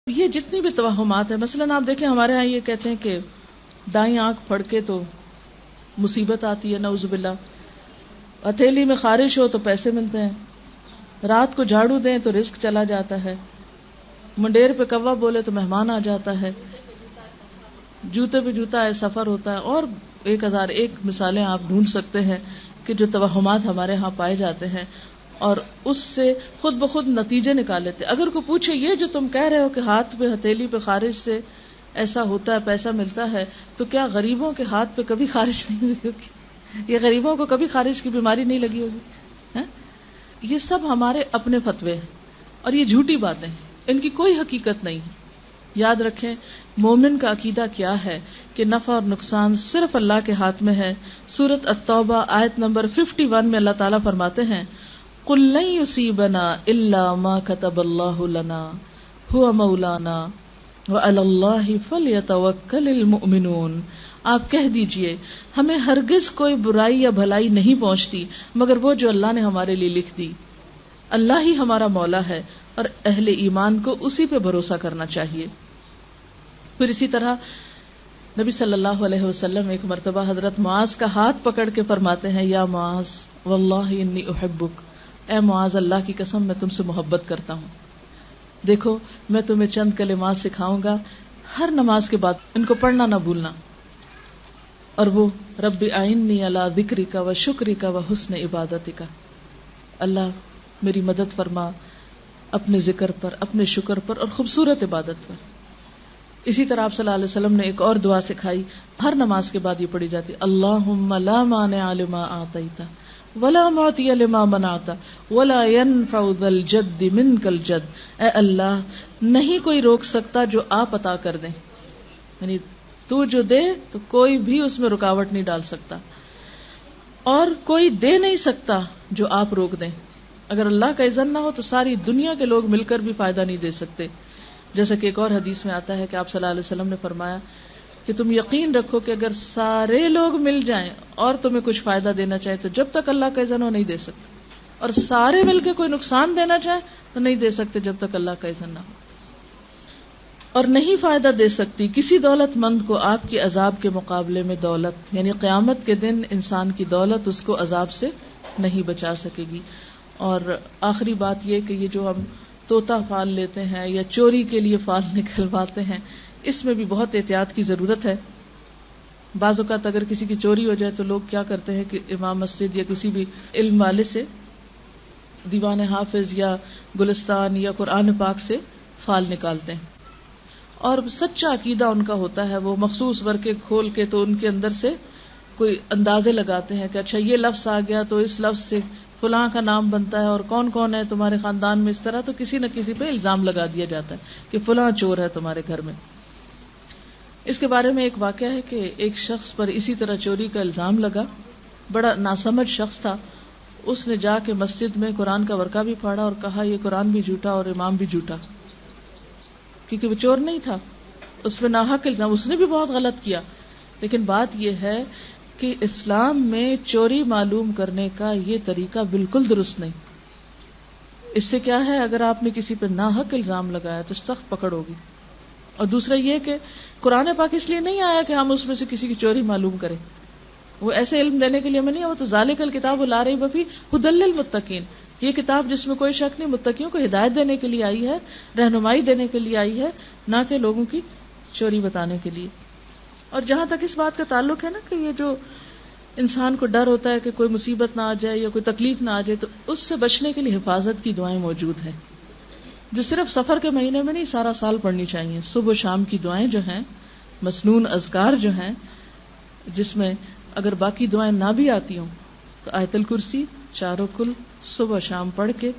یہ جتنی بھی توہمات ہیں، مثلاً آپ دیکھیں ہمارے ہاں یہ کہتے ہیں کہ دائیں آنکھ پھڑ کے تو مصیبت آتی ہے، نعوذ باللہ، ہتھیلی میں خارش ہو تو پیسے ملتے ہیں، رات کو جھاڑو دیں تو رزق چلا جاتا ہے، منڈیر پہ کوا بولے تو مہمان آ جاتا ہے، جوتے پہ جوتا ہے سفر ہوتا ہے، اور 1001 مثالیں آپ ڈھونڈ سکتے ہیں کہ جو توہمات ہمارے ہاں پائے جاتے ہیں، اور اس سے خود بخود نتیجے نکال لیتے. اگر کوئی پوچھے یہ جو تم کہہ رہے ہو کہ ہاتھ پہ ہتھیلی پہ خارش سے ایسا ہوتا ہے، پیسہ ملتا ہے، تو کیا غریبوں کے ہاتھ پہ کبھی خارش نہیں ہوئی ہوگی؟ یہ غریبوں کو کبھی خارش کی بیماری نہیں لگی ہوگی؟ یہ سب ہمارے اپنے فتوے ہیں اور یہ جھوٹی باتیں ہیں، ان کی کوئی حقیقت نہیں ہے. یاد رکھیں مومن کا عقیدہ کیا ہے کہ نفع اور نقصان صرف اللہ کے ہاتھ میں ہے. سورۃ التوبہ آیت نمبر 51 میں اللہ تعالیٰ فرماتے ہیں قُل لَن يُصِيبَنَا إِلَّا مَا كَتَبَ اللَّهُ لَنَا هُوَ مَوْلَانَا وَعَلَى اللَّهِ فَلْيَتَوَكَّلِ الْمُؤْمِنُونَ. آپ کہہ دیجئے ہمیں ہرگز کوئی برائی یا بھلائی نہیں پہنچتی مگر وہ جو اللہ نے ہمارے لیے لکھ دی. اللہ ہی ہمارا مولا ہے اور اہل ایمان کو اسی پہ بھروسہ کرنا چاہیے. پھر اسی طرح نبی صلی اللہ علیہ وسلم ایک مرتبہ حضرت معاذ کا ہاتھ پکڑ کے فرماتے ہیں یا معاذ واللہ انی احبک، اے معاذ اللہ کی قسم میں تم سے محبت کرتا ہوں. دیکھو میں تمہیں چند کلمات سکھاؤں گا، ہر نماز کے بعد ان کو پڑھنا نہ بھولنا. اور وہ رب اعنی علی ذکرک و شکرک و حسن عبادتک، اللہ میری مدد فرما اپنے ذکر پر، اپنے شکر پر اور خوبصورت عبادت پر. اسی طرح آپ صلی اللہ علیہ وسلم نے ایک اور دعا سکھائی، ہر نماز کے بعد یہ پڑھی جاتی، اللہم لا مانع لما اعطیت ولا معطی لما منعت ولا ينفع ذا الجد منک الجد. اے اللہ نہیں کوئی روک سکتا جو آپ عطا کر دیں، یعنی تو جو دے تو کوئی بھی اس میں رکاوٹ نہیں ڈال سکتا، اور کوئی دے نہیں سکتا جو آپ روک دیں. اگر اللہ کا اذن نہ ہو تو ساری دنیا کے لوگ مل کر بھی فائدہ نہیں دے سکتے. جیسا کہ ایک اور حدیث میں آتا ہے کہ آپ صلی اللہ علیہ وسلم نے فرمایا کہ تم یقین رکھو کہ اگر سارے لوگ مل جائیں اور تمہیں کچھ فائدہ دینا چاہے تو جب تک اللہ کا اذن ہو نہیں دے سکتے، اور سارے مل کے کوئی نقصان دینا چاہے تو نہیں دے سکتے جب تک اللہ کا اذن نہ ہو. اور نہیں فائدہ دے سکتی کسی دولت مند کو آپ کے عذاب کے مقابلے میں دولت، یعنی قیامت کے دن انسان کی دولت اس کو عذاب سے نہیں بچا سکے گی. اور آخری بات یہ کہ یہ جو ہم طوطا فال لیتے ہیں یا چوری کے لیے فال نکلواتے ہیں، اس میں بھی بہت احتیاط کی ضرورت ہے. بعض اوقات اگر کسی کی چوری ہو جائے تو لوگ کیا کرتے ہیں کہ امام مسجد یا کسی بھی علم والے سے دیوان حافظ یا گلستان یا قرآن پاک سے فال نکالتے ہیں، اور سچا عقیدہ ان کا ہوتا ہے، وہ مخصوص ورقے کھول کے تو ان کے اندر سے کوئی اندازے لگاتے ہیں کہ اچھا یہ لفظ آ گیا تو اس لفظ سے فلاں کا نام بنتا ہے، اور کون کون ہے تمہارے خاندان میں اس طرح، تو کسی نہ کسی پہ الزام لگا دیا جاتا ہے کہ فلاں چور ہے تمہارے گھر میں. اس کے بارے میں ایک واقعہ ہے کہ ایک شخص پر اسی طرح چوری کا الزام لگا، بڑا ناسمجھ شخص تھا. اس نے جا کے مسجد میں قرآن کا ورقہ بھی پھاڑا اور کہا یہ قرآن بھی جھوٹا اور امام بھی جھوٹا، کیونکہ وہ چور نہیں تھا، اس پہ ناحق الزام، اس نے بھی بہت غلط کیا. لیکن بات یہ ہے کہ اسلام میں چوری معلوم کرنے کا یہ طریقہ بالکل درست نہیں. اس سے کیا ہے، اگر آپ نے کسی پہ ناحق الزام لگایا تو سخت پکڑ ہوگی. اور دوسرا یہ کہ قرآن پاک اس لیے نہیں آیا کہ ہم اس میں سے کسی کی چوری معلوم کریں، وہ ایسے علم دینے کے لیے ہمیں نہیں، وہ تو ذالک الکتاب لا ریب فیہ ھدی للمتقین، یہ کتاب جس میں کوئی شک نہیں، متقیوں کو ہدایت دینے کے لیے آئی ہے، رہنمائی دینے کے لیے آئی ہے، نہ کہ لوگوں کی چوری بتانے کے لیے. اور جہاں تک اس بات کا تعلق ہے نا کہ یہ جو انسان کو ڈر ہوتا ہے کہ کوئی مصیبت نہ آ جائے یا کوئی تکلیف نہ آ جائے، تو اس سے بچنے کے لیے حفاظت کی دعائیں موجود ہیں جو صرف سفر کے مہینے میں نہیں سارا سال پڑھنی چاہیے. صبح و شام کی دعائیں جو ہیں، مسنون اذکار جو ہیں، جس میں اگر باقی دعائیں نہ بھی آتی ہوں تو آیت الکرسی چاروں کل صبح و شام پڑھ کے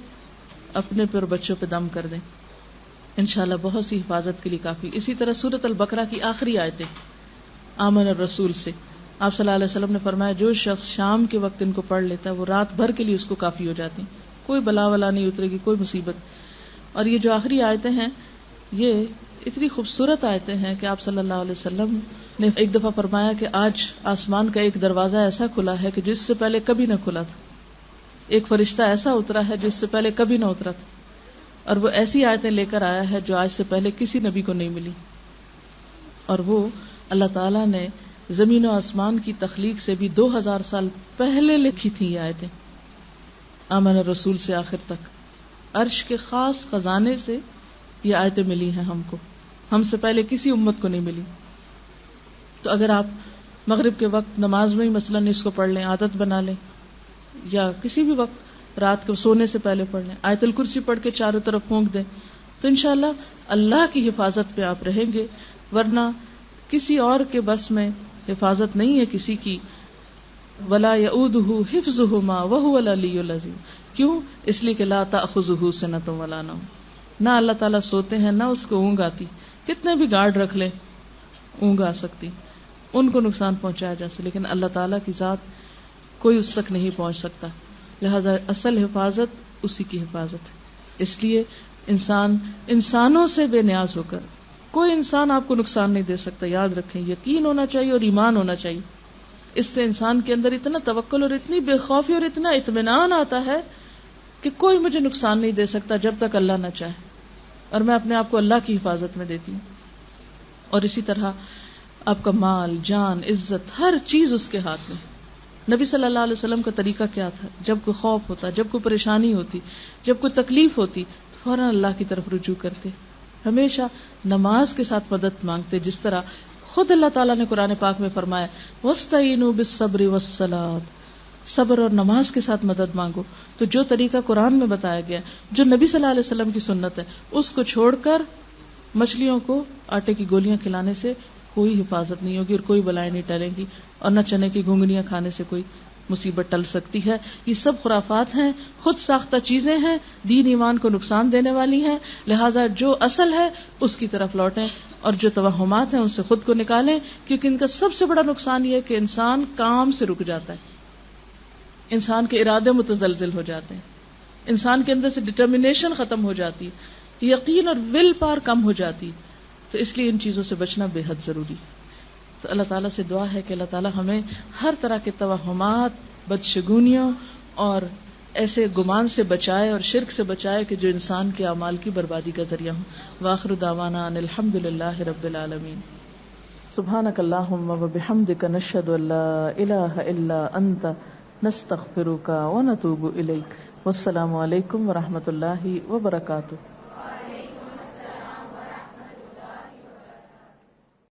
اپنے پر بچوں پہ دم کر دیں، انشاءاللہ بہت سی حفاظت کے لیے کافی. اسی طرح سورۃ البقرہ کی آخری آیتیں آمن الرسول سے آپ صلی اللہ علیہ وسلم نے فرمایا جو شخص شام کے وقت ان کو پڑھ لیتا ہے وہ رات بھر کے لیے اس کو کافی ہو جاتی، کوئی بلا ولا نہیں اترے گی، کوئی مصیبت. اور یہ جو آخری آیتیں ہیں یہ اتنی خوبصورت آیتیں ہیں کہ آپ صلی اللہ علیہ وسلم نے ایک دفعہ فرمایا کہ آج آسمان کا ایک دروازہ ایسا کھلا ہے کہ جس سے پہلے کبھی نہ کھلا تھا، ایک فرشتہ ایسا اترا ہے جس سے پہلے کبھی نہ اترا تھا. اور وہ ایسی آیتیں لے کر آیا ہے جو آج سے پہلے کسی نبی کو نہیں ملی. اور وہ اللہ تعالیٰ نے زمین و آسمان کی تخلیق سے بھی 2000 سال پہلے لکھی تھی یہ آیتیں. آمن الرسول سے آخر تک عرش کے خاص خزانے سے یہ آیتیں ملی ہیں ہم کو، ہم سے پہلے کسی امت کو نہیں ملی. تو اگر آپ مغرب کے وقت نماز میں ہی مثلاً اس کو پڑھ لیں، عادت بنا لیں، یا کسی بھی وقت رات کو سونے سے پہلے پڑھ لیں، آیت الکرسی پڑھ کے چاروں طرف پھونک دیں، تو انشاءاللہ اللہ کی حفاظت پہ آپ رہیں گے. ورنہ کسی اور کے بس میں حفاظت نہیں ہے کسی کی. ولا يؤوده حفظهما وهو العلی العظیم. کیوں؟ اس لیے کہ لا تأخذه سنۃ ولا نوم. نہ اللہ تعالیٰ سوتے ہیں نہ اس کو اونگ آتی. کتنے بھی گارڈ رکھ لیں اونگ آ سکتی، ان کو نقصان پہنچایا جا سکتا، لیکن اللہ تعالیٰ کی ذات کوئی اس تک نہیں پہنچ سکتا. لہذا اصل حفاظت اسی کی حفاظت ہے. اس لیے انسان انسانوں سے بے نیاز ہو کر، کوئی انسان آپ کو نقصان نہیں دے سکتا. یاد رکھیں، یقین ہونا چاہیے اور ایمان ہونا چاہیے. اس سے انسان کے اندر اتنا توکل اور اتنی بے خوفی اور اتنا اطمینان آتا ہے کہ کوئی مجھے نقصان نہیں دے سکتا جب تک اللہ نہ چاہے، اور میں اپنے آپ کو اللہ کی حفاظت میں دیتی ہوں. اور اسی طرح آپ کا مال، جان، عزت، ہر چیز اس کے ہاتھ میں. نبی صلی اللہ علیہ وسلم کا طریقہ کیا تھا؟ جب کوئی خوف ہوتا، جب کوئی پریشانی ہوتی، جب کوئی تکلیف ہوتی، فوراً اللہ کی طرف رجوع کرتے. ہمیشہ نماز کے ساتھ مدد مانگتے، جس طرح خود اللہ تعالیٰ نے قرآن پاک میں فرمایا وَاسْتَعِينُوا بِالصَّبْرِ وَالصَّلَاةِ، صبر اور نماز کے ساتھ مدد مانگو. تو جو طریقہ قرآن میں بتایا گیا، جو نبی صلی اللہ علیہ وسلم کی سنت ہے، اس کو چھوڑ کر مچھلیوں کو آٹے کی گولیاں کھلانے سے کوئی حفاظت نہیں ہوگی اور کوئی بلائیں نہیں ٹلیں گی، اور نہ چنے کی گھنگنیاں کھانے سے کوئی مصیبت ٹل سکتی ہے. یہ سب خرافات ہیں، خود ساختہ چیزیں ہیں، دین ایمان کو نقصان دینے والی ہیں. لہٰذا جو اصل ہے اس کی طرف لوٹیں، اور جو توہمات ہیں ان سے خود کو نکالیں، کیونکہ ان کا سب سے بڑا نقصان یہ ہے کہ انسان کام سے رک جاتا ہے، انسان کے ارادے متزلزل ہو جاتے ہیں، انسان کے اندر سے ڈٹرمنیشن ختم ہو جاتی ہے، یقین اور ول پاور کم ہو جاتی. تو اس لیے ان چیزوں سے بچنا بے حد ضروری. تو اللہ تعالیٰ سے دعا ہے کہ اللہ تعالیٰ ہمیں ہر طرح کے توہمات، بدشگونیوں اور ایسے گمان سے بچائے اور شرک سے بچائے کہ جو انسان کے اعمال کی بربادی کا ذریعہ ہوں. وآخر دعوانا ان الحمد للہ رب العالمین. سبحانک اللہم وبحمدک نشہد ان لا الہ الا انت نستغفرک ونتوب الیک. والسلام علیکم ورحمۃ اللہ وبرکاتہ.